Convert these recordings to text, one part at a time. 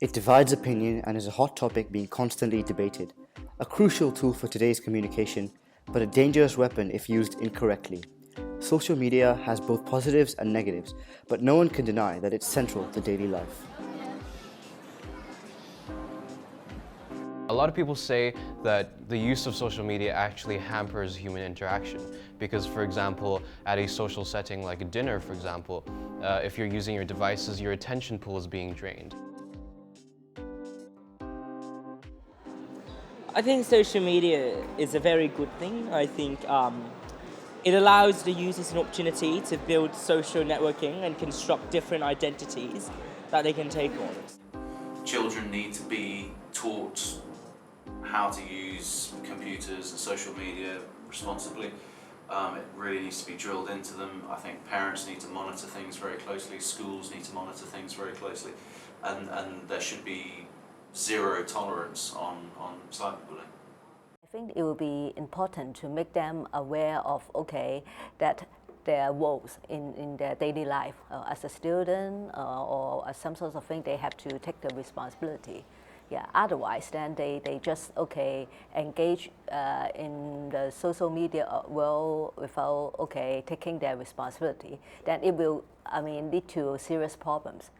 It divides opinion and is a hot topic being constantly debated. A crucial tool for today's communication, but a dangerous weapon if used incorrectly. Social media has both positives and negatives, but no one can deny that it's central to daily life. A lot of people say that the use of social media actually hampers human interaction because, for example, at a social setting like a dinner, for example, if you're using your devices, your attention pool is being drained. I think social media is a very good thing. I think it allows the users an opportunity to build social networking and construct different identities that they can take on. Children need to be taught how to use computers and social media responsibly. It really needs to be drilled into them. I think parents need to monitor things very closely, schools need to monitor things very closely, and there should be zero tolerance on cyberbullying. I think it will be important to make them aware of, that their roles in their daily life. As a student or as some sort of thing, they have to take the responsibility. Yeah, otherwise then they just, engage in the social media world without, taking their responsibility. Then it will, lead to serious problems.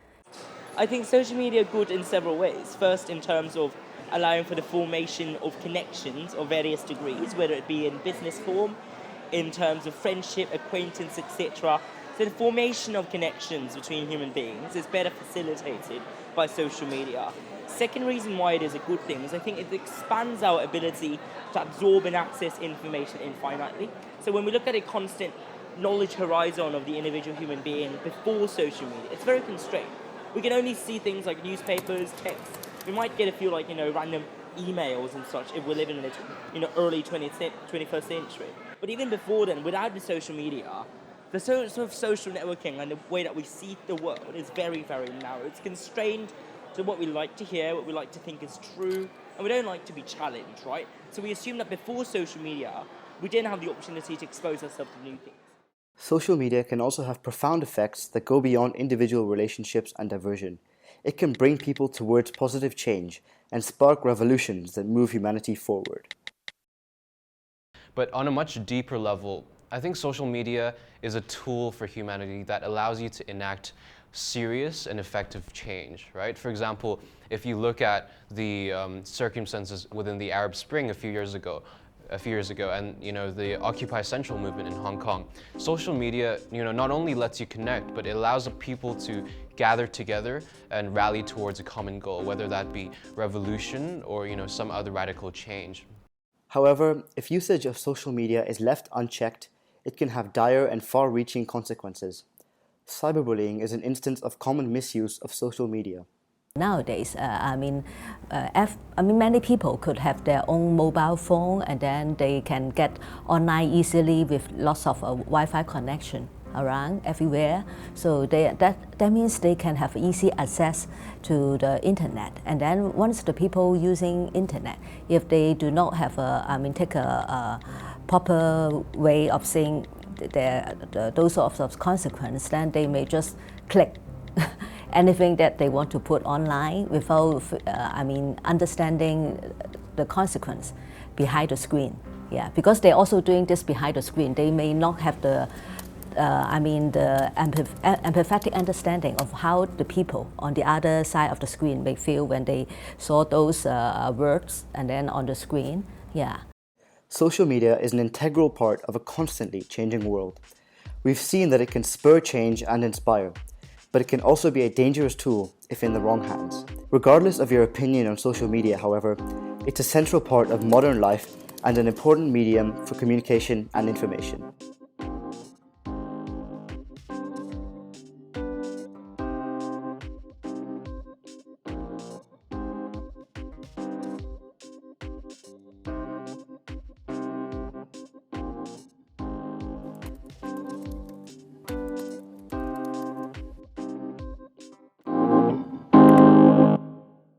I think social media is good in several ways. First, in terms of allowing for the formation of connections of various degrees, whether it be in business form, in terms of friendship, acquaintance, etc. So the formation of connections between human beings is better facilitated by social media. Second reason why it is a good thing is I think it expands our ability to absorb and access information infinitely. So when we look at a constant knowledge horizon of the individual human being before social media, it's very constrained. We can only see things like newspapers, text. We might get a few random emails and such if we live in the early 21st century. But even before then, without the social media, the sort of social networking and the way that we see the world is very, very narrow. It's constrained to what we like to hear, what we like to think is true, and we don't like to be challenged, right? So we assume that before social media, we didn't have the opportunity to expose ourselves to new things. Social media can also have profound effects that go beyond individual relationships and diversion. It can bring people towards positive change and spark revolutions that move humanity forward. But on a much deeper level, I think social media is a tool for humanity that allows you to enact serious and effective change, right? For example, if you look at the circumstances within the Arab Spring a few years ago, and the Occupy Central movement in Hong Kong, social media not only lets you connect, but it allows people to gather together and rally towards a common goal, whether that be revolution or some other radical change. However, if usage of social media is left unchecked, it can have dire and far-reaching consequences. Cyberbullying is an instance of common misuse of social media. Nowadays, many people could have their own mobile phone and then they can get online easily with lots of Wi-Fi connection around everywhere. So that means they can have easy access to the internet. And then once the people using internet, if they do not have take a proper way of seeing those sorts of consequences, then they may just click anything that they want to put online without, understanding the consequence behind the screen. Yeah, because they're also doing this behind the screen. They may not have the empathetic understanding of how the people on the other side of the screen may feel when they saw those words and then on the screen. Yeah. Social media is an integral part of a constantly changing world. We've seen that it can spur change and inspire, but it can also be a dangerous tool if in the wrong hands. Regardless of your opinion on social media, however, it's a central part of modern life and an important medium for communication and information.